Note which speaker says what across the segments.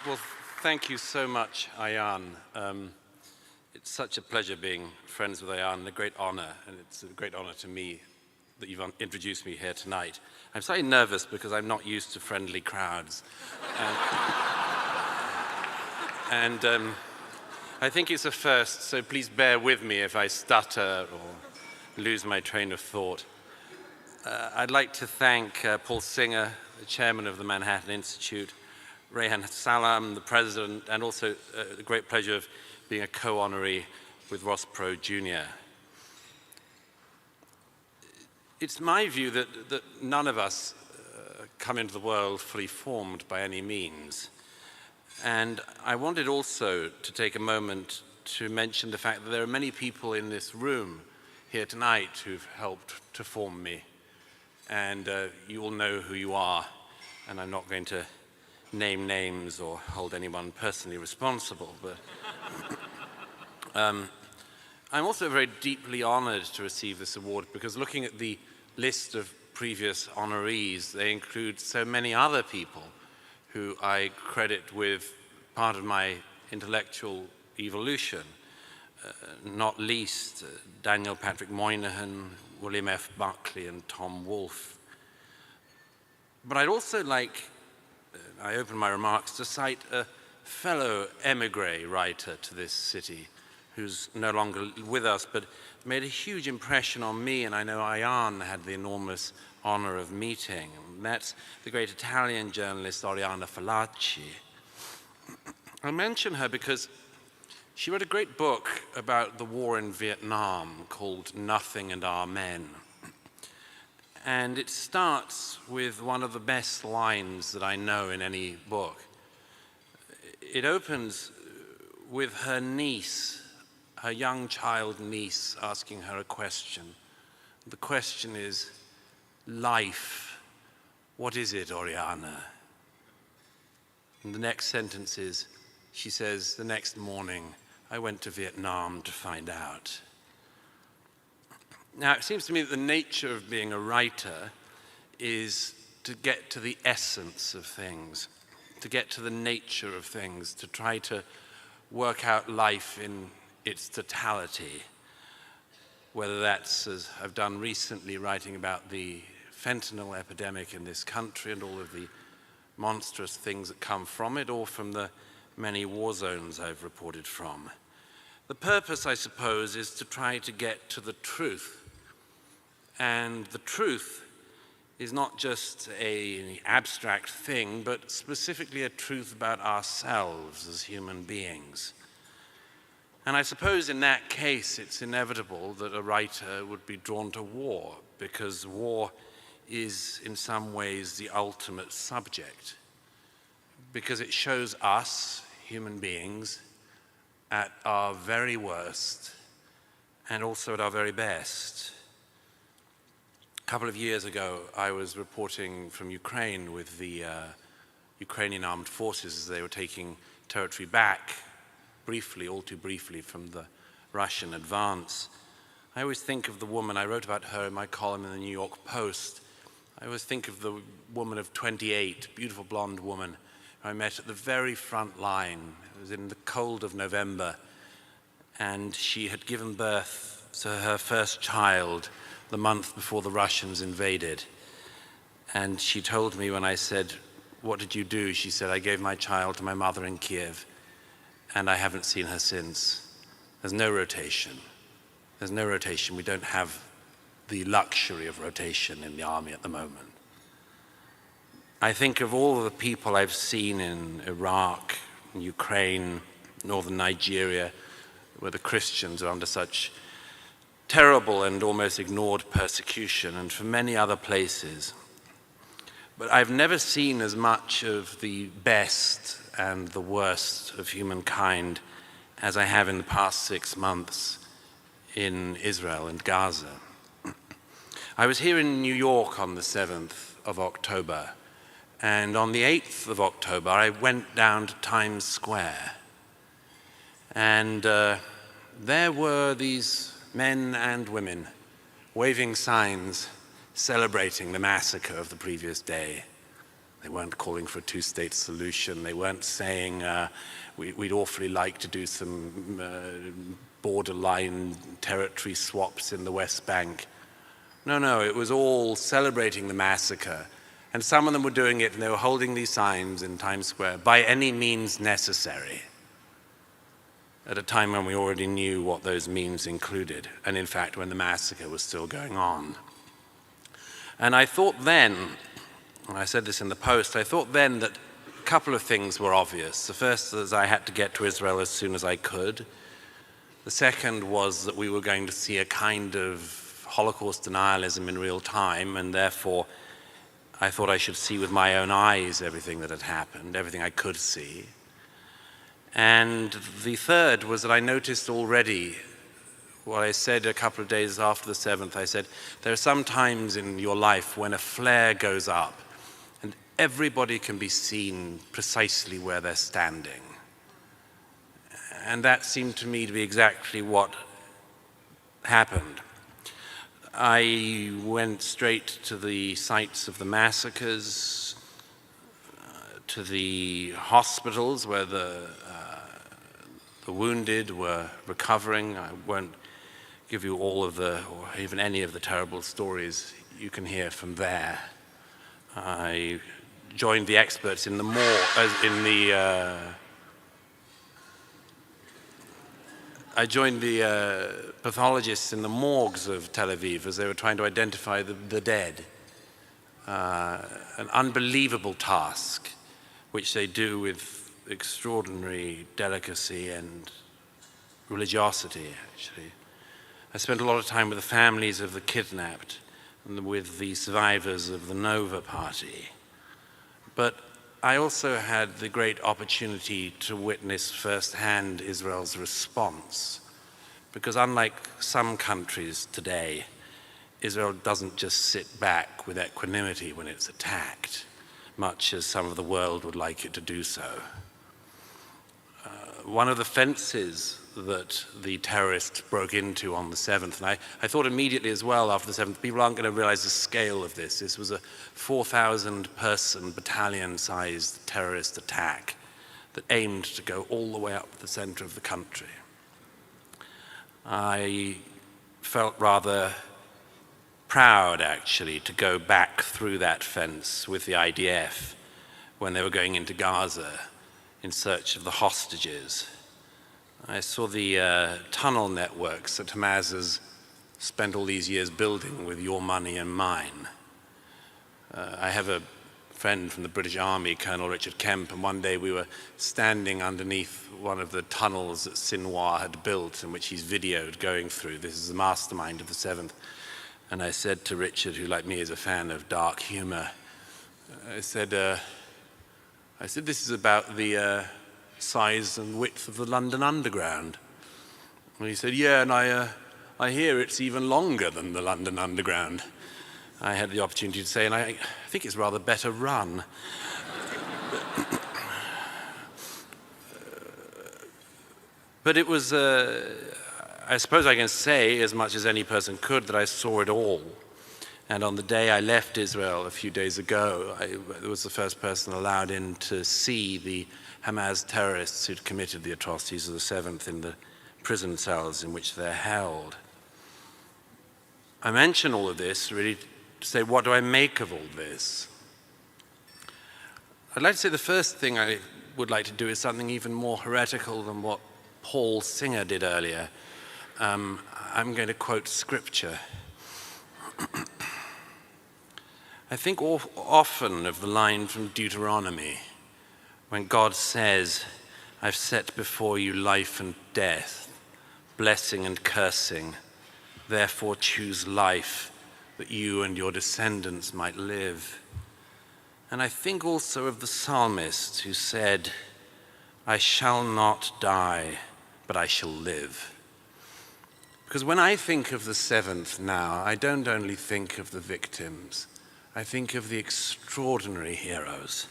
Speaker 1: Well, thank you so much, Ayan. It's such a pleasure being friends with Ayan, a great honor, and it's a great honor to me that you've introduced me here tonight. I'm slightly nervous because I'm not used to friendly crowds. And I think it's a first, so please bear with me if I stutter or lose my train of thought. I'd like to thank Paul Singer, the chairman of the Manhattan Institute, Rehan Salam, the president, and also the great pleasure of being a co-honoree with Ross Perot Jr. It's my view that none of us come into the world fully formed by any means. And I wanted also to take a moment to mention the fact that there are many people in this room here tonight who've helped to form me. And you all know who you are, and I'm not going to name names or hold anyone personally responsible, but I'm also very deeply honored to receive this award because looking at the list of previous honorees, they include so many other people who I credit with part of my intellectual evolution, not least Daniel Patrick Moynihan, William F. Buckley, and Tom Wolfe. But I'd also like, I open my remarks to cite a fellow émigré writer to this city who's no longer with us, but made a huge impression on me, and I know Ayan had the enormous honor of meeting. And that's the great Italian journalist Oriana Fallaci. I mention her because she wrote a great book about the war in Vietnam called Nothing and Our Men. And it starts with one of the best lines that I know in any book. It opens with her niece, her young child niece, asking her a question. The question is, life, what is it, Oriana? And the next sentence is, she says, the next morning, I went to Vietnam to find out. Now, it seems to me that the nature of being a writer is to get to the essence of things, to get to the nature of things, to try to work out life in its totality, whether that's, as I've done recently, writing about the fentanyl epidemic in this country and all of the monstrous things that come from it, or from the many war zones I've reported from. The purpose, I suppose, is to try to get to the truth. And the truth is not just an abstract thing, but specifically a truth about ourselves as human beings. And I suppose in that case, it's inevitable that a writer would be drawn to war, because war is in some ways the ultimate subject, because it shows us, human beings, at our very worst and also at our very best. A couple of years ago, I was reporting from Ukraine with the Ukrainian armed forces as they were taking territory back, briefly, all too briefly, from the Russian advance. I always think of the woman, I wrote about her in my column in the New York Post. I always think of the woman of 28, beautiful blonde woman, who I met at the very front line. It was in the cold of November, and she had given birth to her first child the month before the Russians invaded. And she told me when I said, "What did you do?" She said, "I gave my child to my mother in Kiev, and I haven't seen her since." There's no rotation. There's no rotation. We don't have the luxury of rotation in the army at the moment. I think of all the people I've seen in Iraq, in Ukraine, northern Nigeria, where the Christians are under such terrible and almost ignored persecution, and for many other places. But I've never seen as much of the best and the worst of humankind as I have in the past 6 months in Israel and Gaza. I was here in New York on the 7th of October, and on the 8th of October, I went down to Times Square. And there were these men and women waving signs celebrating the massacre of the previous day. They weren't calling for a two-state solution. They weren't saying, we'd awfully like to do some borderline territory swaps in the West Bank. No, it was all celebrating the massacre. And some of them were doing it, and they were holding these signs in Times Square, by any means necessary, at a time when we already knew what those means included, and in fact, when the massacre was still going on. And I thought then, and I said this in the Post, I thought then that a couple of things were obvious. The first is I had to get to Israel as soon as I could. The second was that we were going to see a kind of Holocaust denialism in real time, and therefore I thought I should see with my own eyes everything that had happened, everything I could see. And the third was that I noticed already what I said a couple of days after the 7th. I said, there are some times in your life when a flare goes up and everybody can be seen precisely where they're standing. And that seemed to me to be exactly what happened. I went straight to the sites of the massacres, to the hospitals where the wounded were recovering. I won't give you all of the, or even any of the terrible stories you can hear from there. I joined the experts in the I joined the pathologists in the morgues of Tel Aviv as they were trying to identify the dead. An unbelievable task, which they do with extraordinary delicacy and religiosity, actually. I spent a lot of time with the families of the kidnapped and with the survivors of the Nova Party. But I also had the great opportunity to witness firsthand Israel's response, because unlike some countries today, Israel doesn't just sit back with equanimity when it's attacked, much as some of the world would like it to do so. One of the fences that the terrorists broke into on the 7th, and I thought immediately as well after the 7th, people aren't going to realize the scale of this. This was a 4,000-person battalion-sized terrorist attack that aimed to go all the way up the center of the country. I felt rather proud, actually, to go back through that fence with the IDF when they were going into Gaza in search of the hostages. I saw the tunnel networks that Hamas has spent all these years building with your money and mine. I have a friend from the British Army, Colonel Richard Kemp, and one day we were standing underneath one of the tunnels that Sinwar had built, in which he's videoed going through. This is the mastermind of the 7th. And I said to Richard, who like me is a fan of dark humor, I said, this is about the size and width of the London Underground. And he said, yeah, and I hear it's even longer than the London Underground. I had the opportunity to say, and I think it's rather better run. But it was, I suppose I can say, as much as any person could, that I saw it all. And on the day I left Israel a few days ago, I was the first person allowed in to see the Hamas terrorists who'd committed the atrocities of the 7th in the prison cells in which they're held. I mention all of this really to say, what do I make of all this? I'd like to say the first thing I would like to do is something even more heretical than what Paul Singer did earlier. I'm going to quote scripture. I think often of the line from Deuteronomy, when God says, I've set before you life and death, blessing and cursing, therefore choose life, that you and your descendants might live. And I think also of the psalmist who said, I shall not die, but I shall live. Because when I think of the 7th now, I don't only think of the victims, I think of the extraordinary heroes,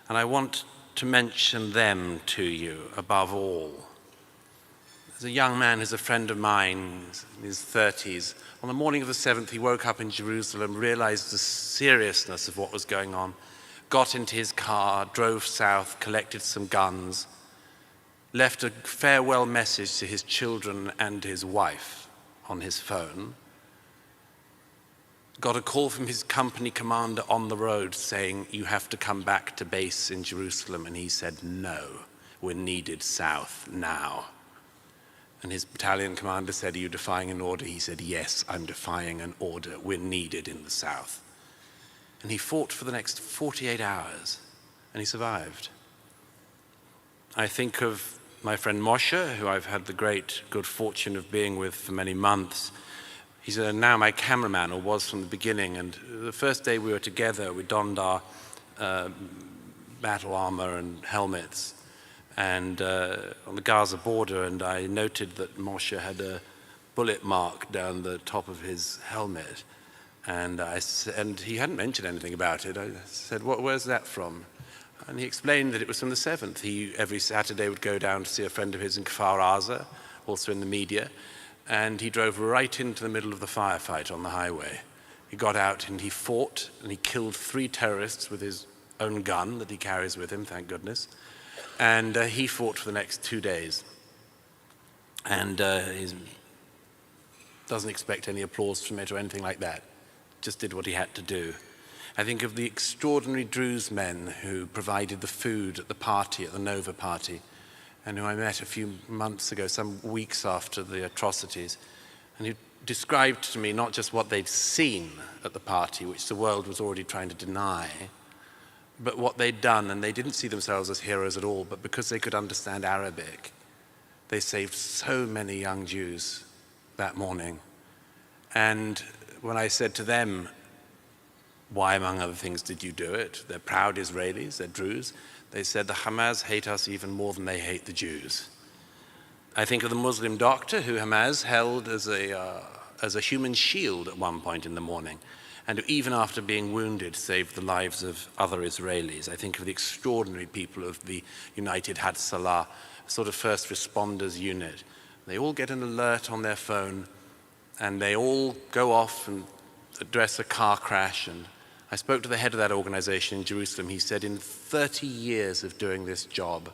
Speaker 1: and I want to mention them to you above all. There's a young man who's a friend of mine in his 30s. On the morning of the 7th, he woke up in Jerusalem, realized the seriousness of what was going on, got into his car, drove south, collected some guns, left a farewell message to his children and his wife on his phone, got a call from his company commander on the road saying, "You have to come back to base in Jerusalem." And he said, "No, we're needed south now." And his battalion commander said, "Are you defying an order?" He said, "Yes, I'm defying an order. We're needed in the south." And he fought for the next 48 hours, and he survived. I think of my friend Moshe, who I've had the great good fortune of being with for many months. He's now my cameraman, or was from the beginning, and the first day we were together, we donned our battle armor and helmets, and on the Gaza border, and I noted that Moshe had a bullet mark down the top of his helmet, and he hadn't mentioned anything about it. I said, "Where's that from?" And he explained that it was from the 7th. He every Saturday would go down to see a friend of his in Kfar Aza, also in the media, and he drove right into the middle of the firefight on the highway. He got out and he fought, and he killed 3 terrorists with his own gun that he carries with him, thank goodness. And he fought for the next 2 days. And he doesn't expect any applause from it or anything like that. Just did what he had to do. I think of the extraordinary Druze men who provided the food at the party, at the Nova party, and who I met a few months ago, some weeks after the atrocities, and who described to me not just what they'd seen at the party, which the world was already trying to deny, but what they'd done. And they didn't see themselves as heroes at all, but because they could understand Arabic, they saved so many young Jews that morning. And when I said to them, "Why, among other things, did you do it?" They're proud Israelis, they're Druze. They said, "The Hamas hate us even more than they hate the Jews." I think of the Muslim doctor who Hamas held as a human shield at one point in the morning, and who, even after being wounded, saved the lives of other Israelis. I think of the extraordinary people of the United Hatzalah, sort of first responders unit. They all get an alert on their phone, and they all go off and address a car crash. And I spoke to the head of that organization in Jerusalem. He said, in 30 years of doing this job,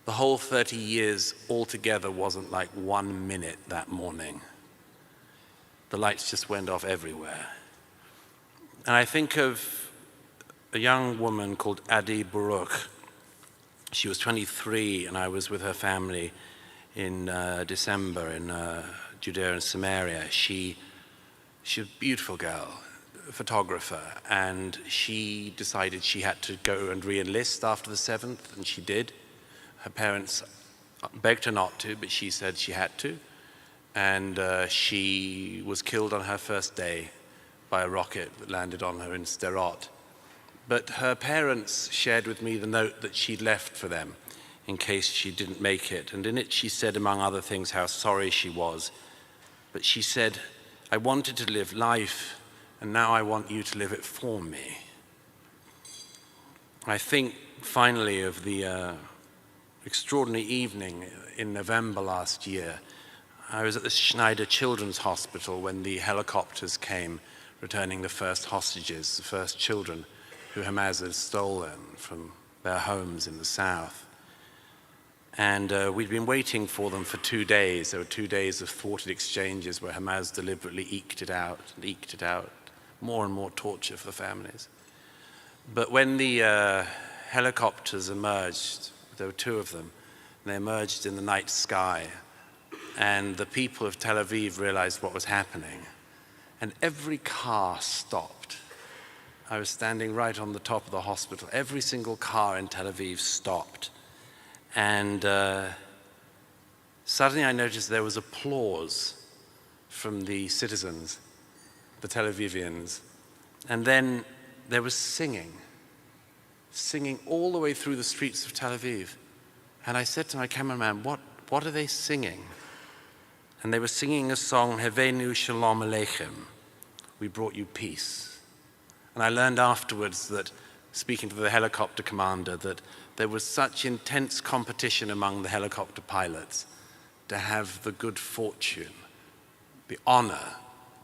Speaker 1: the whole 30 years altogether wasn't like 1 minute that morning. The lights just went off everywhere. And I think of a young woman called Adi Baruch. She was 23, and I was with her family in December in Judea and Samaria. She's a beautiful girl, a photographer, and she decided she had to go and re-enlist after the 7th, and she did. Her parents begged her not to, but she said she had to. And she was killed on her first day by a rocket that landed on her in Sderot. But her parents shared with me the note that she'd left for them in case she didn't make it. And in it she said, among other things, how sorry she was. But she said, "I wanted to live life, and now I want you to live it for me." I think, finally, of the extraordinary evening in November last year. I was at the Schneider Children's Hospital when the helicopters came, returning the first hostages, the first children who Hamas had stolen from their homes in the south. And we'd been waiting for them for 2 days. There were 2 days of thwarted exchanges where Hamas deliberately eked it out, more and more torture for the families. But when the helicopters emerged, there were 2 of them, and they emerged in the night sky, and the people of Tel Aviv realized what was happening, and every car stopped. I was standing right on the top of the hospital. Every single car in Tel Aviv stopped. And suddenly I noticed there was applause from the citizens, the Tel Avivians. And then there was singing all the way through the streets of Tel Aviv. And I said to my cameraman, what are they singing? And they were singing a song, Hevenu Shalom Aleichem, we brought you peace. And I learned afterwards that, speaking to the helicopter commander, that there was such intense competition among the helicopter pilots to have the good fortune, the honor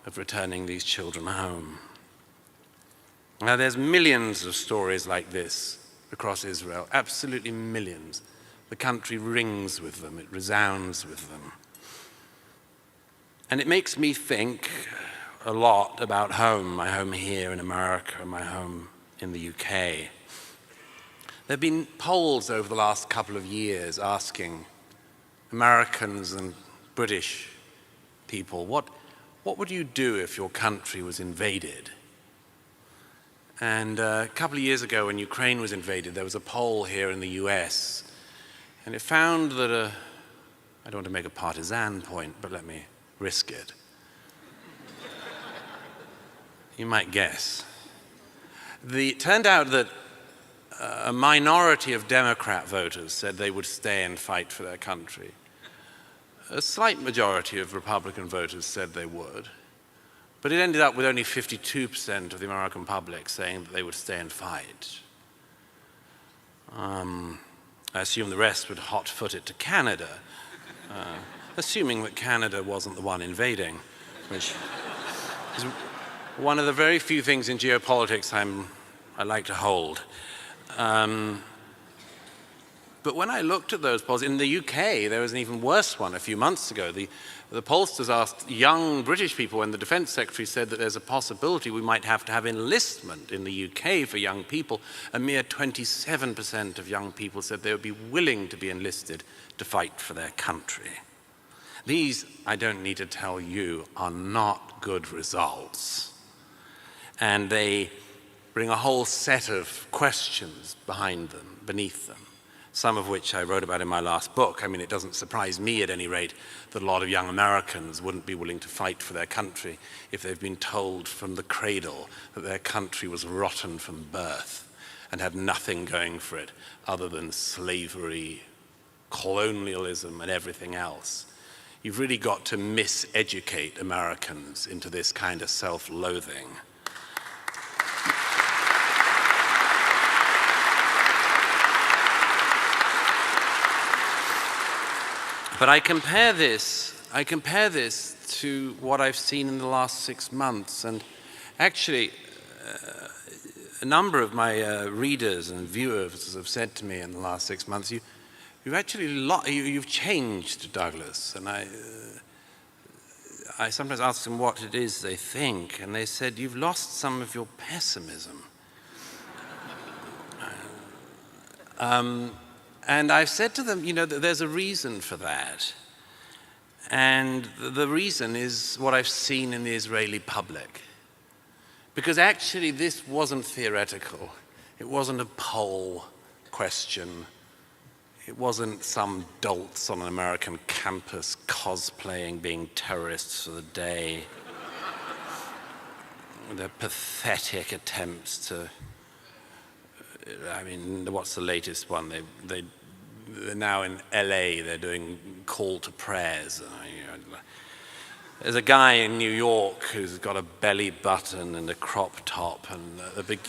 Speaker 1: of returning these children home. Now, there's millions of stories like this across Israel, absolutely millions. The country rings with them, it resounds with them. And it makes me think a lot about home, my home here in America, my home in the UK. There have been polls over the last couple of years asking Americans and British people, what would you do if your country was invaded? And a couple of years ago when Ukraine was invaded, there was a poll here in the US, and it found that I don't want to make a partisan point, but let me risk it. You might guess. It turned out that a minority of Democrat voters said they would stay and fight for their country. A slight majority of Republican voters said they would. But it ended up with only 52% of the American public saying that they would stay and fight. I assume the rest would hot-foot it to Canada, assuming that Canada wasn't the one invading, which is one of the very few things in geopolitics I like to hold. But when I looked at those polls, in the UK, there was an even worse one a few months ago. The pollsters asked young British people when the Defence Secretary said that there's a possibility we might have to have enlistment in the UK for young people. A mere 27% of young people said they would be willing to be enlisted to fight for their country. These, I don't need to tell you, are not good results. And they bring a whole set of questions beneath them, some of which I wrote about in my last book. I mean, it doesn't surprise me, at any rate, that a lot of young Americans wouldn't be willing to fight for their country if they've been told from the cradle that their country was rotten from birth and had nothing going for it other than slavery, colonialism, and everything else. You've really got to miseducate Americans into this kind of self-loathing. But I compare this to what I've seen in the last 6 months, and actually a number of my readers and viewers have said to me in the last 6 months, you've changed, Douglas. And I sometimes ask them what it is they think, and they said, you've lost some of your pessimism. And I've said to them, that there's a reason for that. And the reason is what I've seen in the Israeli public. Because actually this wasn't theoretical. It wasn't a poll question. It wasn't some dolts on an American campus cosplaying being terrorists for the day. Their pathetic attempts to, what's the latest one? They're now in LA, they're doing call to prayers. There's a guy in New York who's got a belly button and a crop top, and at the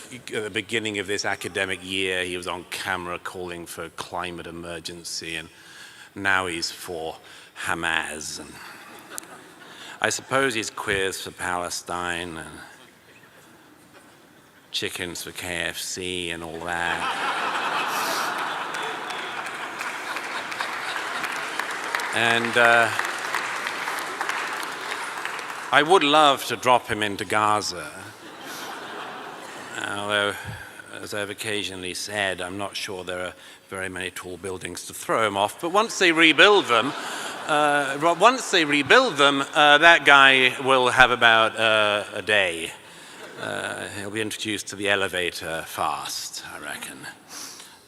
Speaker 1: beginning of this academic year, he was on camera calling for a climate emergency, and now he's for Hamas. And I suppose he's queers for Palestine, and chickens for KFC and all that. And I would love to drop him into Gaza, although, as I've occasionally said, I'm not sure there are very many tall buildings to throw him off. But once they rebuild them, that guy will have about a day. He'll be introduced to the elevator fast, I reckon.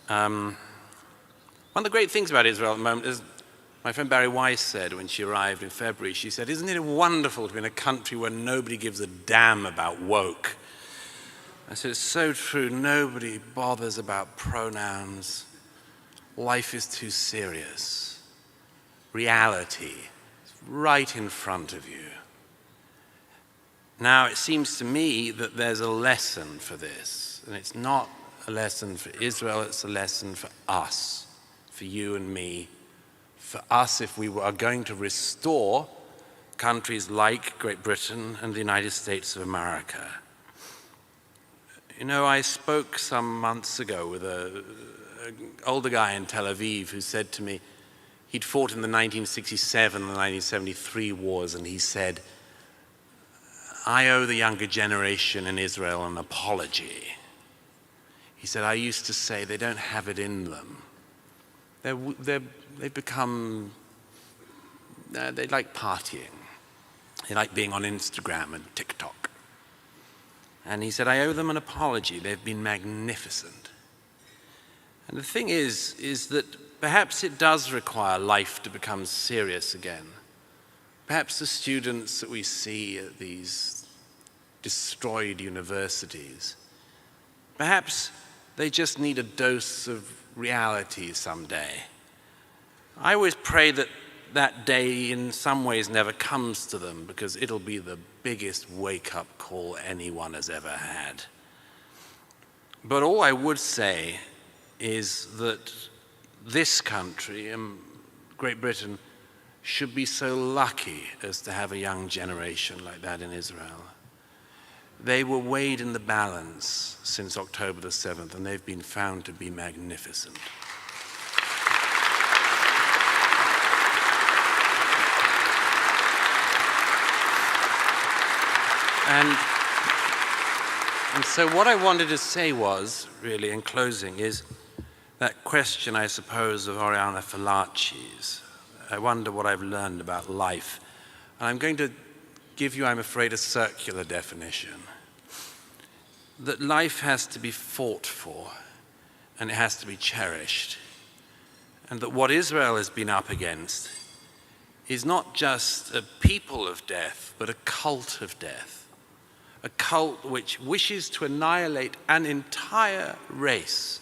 Speaker 1: One of the great things about Israel at the moment is, my friend Barry Weiss said when she arrived in February, she said, isn't it wonderful to be in a country where nobody gives a damn about woke? I said, it's so true. Nobody bothers about pronouns. Life is too serious. Reality is right in front of you. Now, it seems to me that there's a lesson for this, and it's not a lesson for Israel, it's a lesson for us, for you and me, for us if we are going to restore countries like Great Britain and the United States of America. You know, I spoke some months ago with an older guy in Tel Aviv who said to me, he'd fought in the 1967 and the 1973 wars, and he said, I owe the younger generation in Israel an apology. He said, I used to say they don't have it in them. They've become, they like partying. They like being on Instagram and TikTok. And he said, I owe them an apology. They've been magnificent. And the thing is that perhaps it does require life to become serious again. Perhaps the students that we see at these destroyed universities, perhaps they just need a dose of reality someday. I always pray that that day in some ways never comes to them, because it'll be the biggest wake-up call anyone has ever had. But all I would say is that this country, Great Britain, should be so lucky as to have a young generation like that in Israel. They were weighed in the balance since October the 7th, and they've been found to be magnificent. And so what I wanted to say was, really in closing, is that question, I suppose, of Oriana Fallaci's. I wonder what I've learned about life. And I'm going to give you, I'm afraid, a circular definition. That life has to be fought for, and it has to be cherished. And that what Israel has been up against is not just a people of death, but a cult of death. A cult which wishes to annihilate an entire race,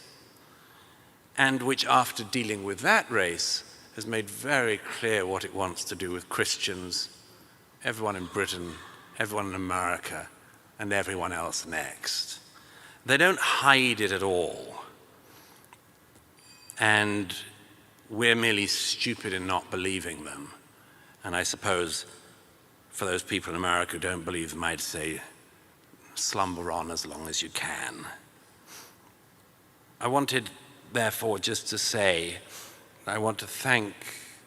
Speaker 1: and which, after dealing with that race, has made very clear what it wants to do with Christians, everyone in Britain, everyone in America, and everyone else next. They don't hide it at all. And we're merely stupid in not believing them. And I suppose for those people in America who don't believe them, I'd say, slumber on as long as you can. I wanted, therefore, just to say, I want to thank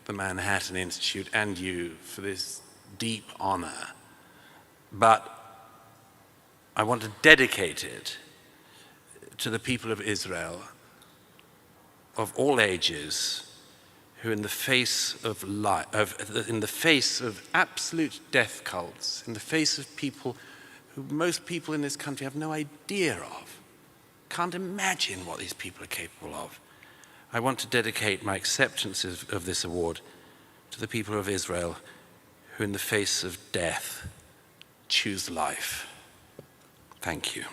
Speaker 1: the Manhattan Institute and you for this deep honor, but I want to dedicate it to the people of Israel of all ages, who in the face of absolute death cults, in the face of people who most people in this country have no idea of, can't imagine what these people are capable of. I want to dedicate my acceptance of this award to the people of Israel who in the face of death choose life. Thank you.